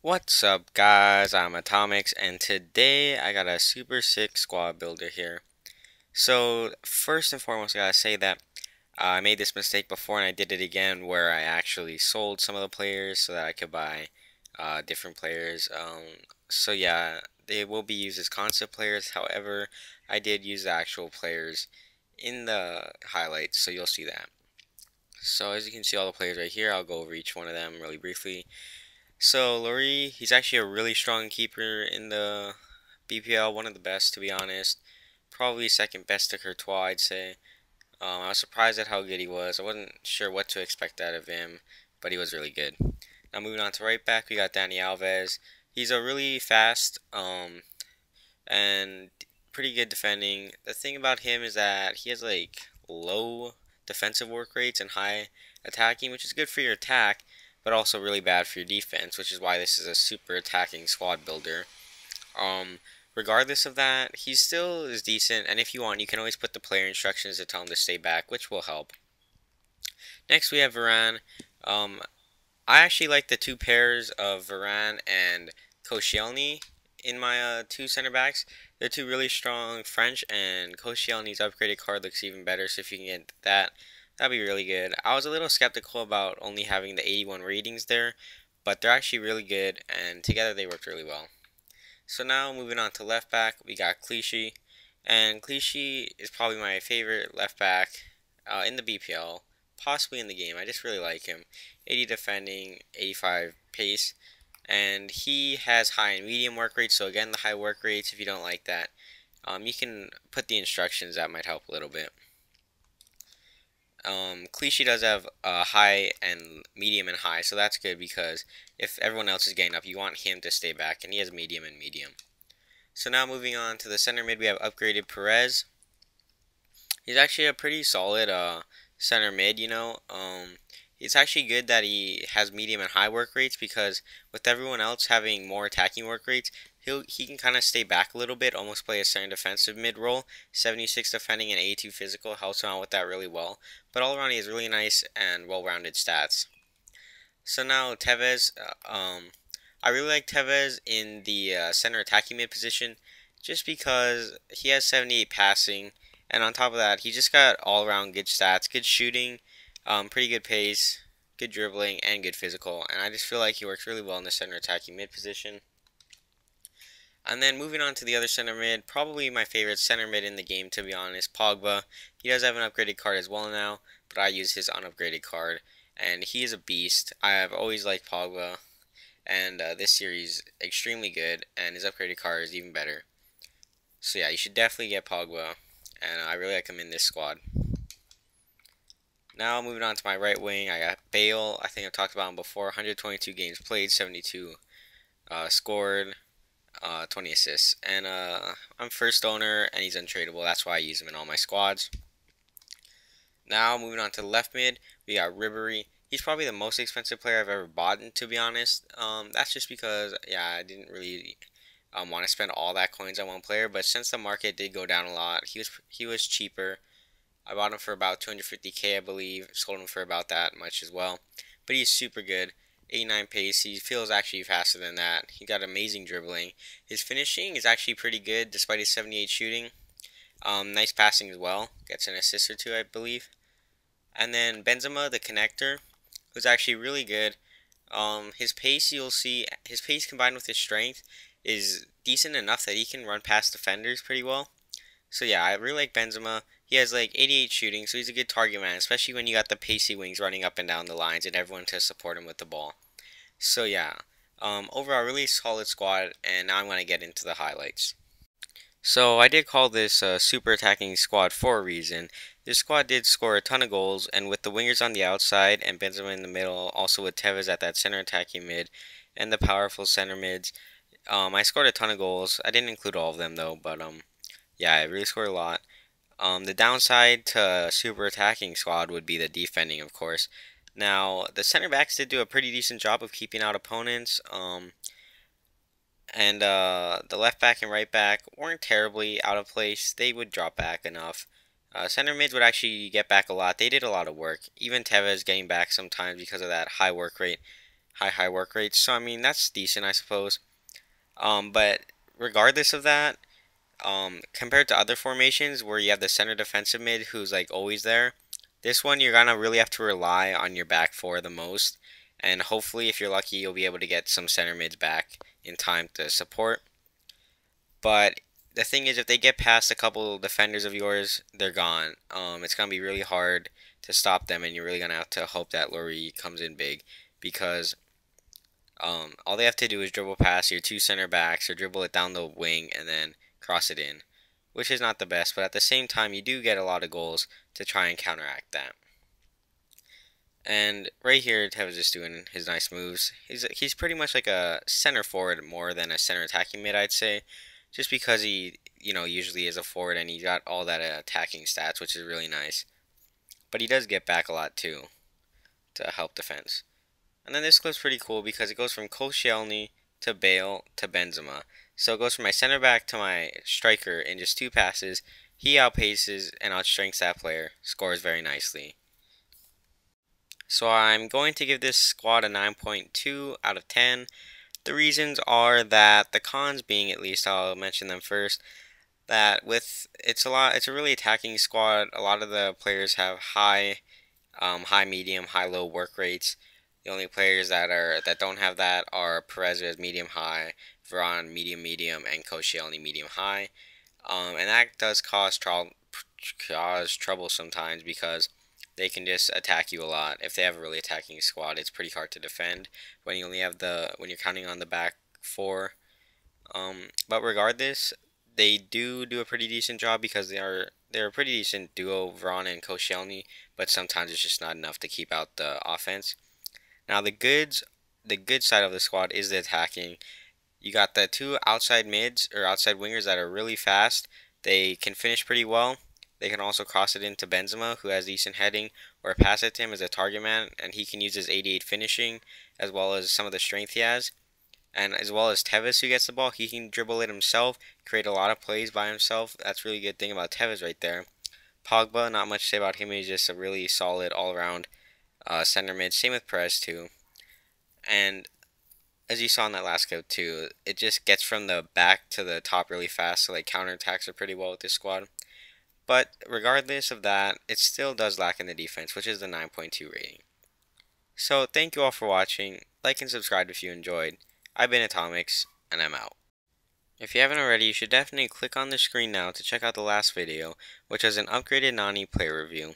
What's up, guys? I'm Atomics, and today I got a super sick squad builder here. So, first and foremost, I gotta say that I made this mistake before and I did it again where I actually sold some of the players so that I could buy different players. So, yeah, they will be used as concept players. However, I did use the actual players in the highlights, so you'll see that. So, as you can see, all the players right here, I'll go over each one of them really briefly. So Laurie, he's actually a really strong keeper in the BPL, one of the best to be honest. Probably second best to Courtois, I'd say. I was surprised at how good he was. I wasn't sure what to expect out of him, but he was really good. Now moving on to right back, we got Dani Alves. He's a really fast and pretty good defending. The thing about him is that he has like low defensive work rates and high attacking, which is good for your attack, but also really bad for your defense, which is why this is a super attacking squad builder. Regardless of that, he still is decent, and if you want, you can always put the player instructions to tell him to stay back, which will help. Next, we have Varane. I actually like the two pairs of Varane and Koscielny in my two center backs. They're two really strong French, and Koscielny's upgraded card looks even better, so if you can get that, that'd be really good. I was a little skeptical about only having the 81 ratings there, but they're actually really good, and together they worked really well. So now moving on to left back, we got Clichy, and Clichy is probably my favorite left back in the BPL, possibly in the game. I just really like him. 80 defending, 85 pace, and he has high and medium work rates. So again, the high work rates, if you don't like that, you can put the instructions, that might help a little bit. Clichy does have high and medium and high, so that's good because if everyone else is getting up, you want him to stay back, and he has medium and medium. So now moving on to the center mid, we have upgraded Perez. He's actually a pretty solid center mid, you know. It's actually good that he has medium and high work rates because with everyone else having more attacking work rates, he can kind of stay back a little bit, almost play a center defensive mid role. 76 defending and 82 physical helps him out with that really well. But all around, he has really nice and well-rounded stats. So now Tevez, I really like Tevez in the center attacking mid position, just because he has 78 passing, and on top of that, he just got all-around good stats, good shooting, pretty good pace, good dribbling, and good physical. And I just feel like he works really well in the center attacking mid position. And then moving on to the other center mid, probably my favorite center mid in the game, to be honest, Pogba. He does have an upgraded card as well now, but I use his unupgraded card, and he is a beast. I have always liked Pogba, and this series extremely good, and his upgraded card is even better. So yeah, you should definitely get Pogba, and I really like him in this squad. Now moving on to my right wing, I got Bale. I think I've talked about him before. 122 games played, 72 scored, 20 assists. And I'm first owner, and he's untradeable. That's why I use him in all my squads. Now moving on to the left mid, we got Ribery. He's probably the most expensive player I've ever bought, to be honest. That's just because, yeah, I didn't really want to spend all that coins on one player. But since the market did go down a lot, he was cheaper. I bought him for about 250k, I believe. Sold him for about that much as well. But he's super good. 89 pace. He feels actually faster than that. He got amazing dribbling. His finishing is actually pretty good despite his 78 shooting. Nice passing as well. Gets an assist or two, I believe. And then Benzema, the connector, was actually really good. His pace, you'll see, his pace combined with his strength is decent enough that he can run past defenders pretty well. So yeah, I really like Benzema. He has like 88 shooting, so he's a good target man, especially when you got the pacey wings running up and down the lines and everyone to support him with the ball. So yeah, overall really solid squad, and now I'm going to get into the highlights. So I did call this a super attacking squad for a reason. This squad did score a ton of goals, and with the wingers on the outside and Benzema in the middle, also with Tevez at that center attacking mid, and the powerful center mids, I scored a ton of goals. I didn't include all of them though, but yeah, I really scored a lot. The downside to a super attacking squad would be the defending, of course. Now, the center backs did do a pretty decent job of keeping out opponents, and the left back and right back weren't terribly out of place. They would drop back enough. Center mids would actually get back a lot. They did a lot of work. Even Tevez getting back sometimes because of that high work rate. high work rates. So I mean that's decent, I suppose. But regardless of that, compared to other formations where you have the center defensive mid who's like always there, this one you're gonna really have to rely on your back four the most, and hopefully if you're lucky you'll be able to get some center mids back in time to support. But the thing is, if they get past a couple defenders of yours, they're gone. It's gonna be really hard to stop them, and you're really gonna have to hope that Ribery comes in big, because all they have to do is dribble past your two center backs or dribble it down the wing and then cross it in, which is not the best, but at the same time you do get a lot of goals to try and counteract that. And right here, Tevez is doing his nice moves. He's pretty much like a center forward more than a center attacking mid, I'd say, just because he usually is a forward and he got all that attacking stats, which is really nice. But he does get back a lot too to help defense. And then this clip's pretty cool because it goes from Koscielny to Bale to Benzema. So it goes from my center back to my striker in just 2 passes. He outpaces and outstrengths that player, scores very nicely. So I'm going to give this squad a 9.2 out of 10. The reasons are that the cons being, at least I'll mention them first, that it's a really attacking squad. A lot of the players have high medium, high low work rates. The only players that don't have that are Perez with medium high, Varane medium, and Koscielny medium high. And that does cause trouble sometimes because they can just attack you a lot. If they have a really attacking squad, it's pretty hard to defend when you only have when you're counting on the back four. But regardless, they do a pretty decent job because they're a pretty decent duo, Varane and Koscielny. But sometimes it's just not enough to keep out the offense. Now the good side of the squad is the attacking. You got the 2 outside mids or outside wingers that are really fast. They can finish pretty well. They can also cross it into Benzema, who has decent heading, or pass it to him as a target man, and he can use his 88 finishing as well as some of the strength he has. And as well as Tevez, who gets the ball, he can dribble it himself, create a lot of plays by himself. That's a really good thing about Tevez right there. Pogba, not much to say about him. He's just a really solid all-around center mid. Same with Perez too. And as you saw in that last clip too, it just gets from the back to the top really fast. So like counterattacks are pretty well with this squad. But regardless of that, it still does lack in the defense, which is the 9.2 rating. So thank you all for watching. Like and subscribe if you enjoyed. I've been Atomics, and I'm out. If you haven't already, you should definitely click on the screen now to check out the last video, which was an upgraded Nani player review.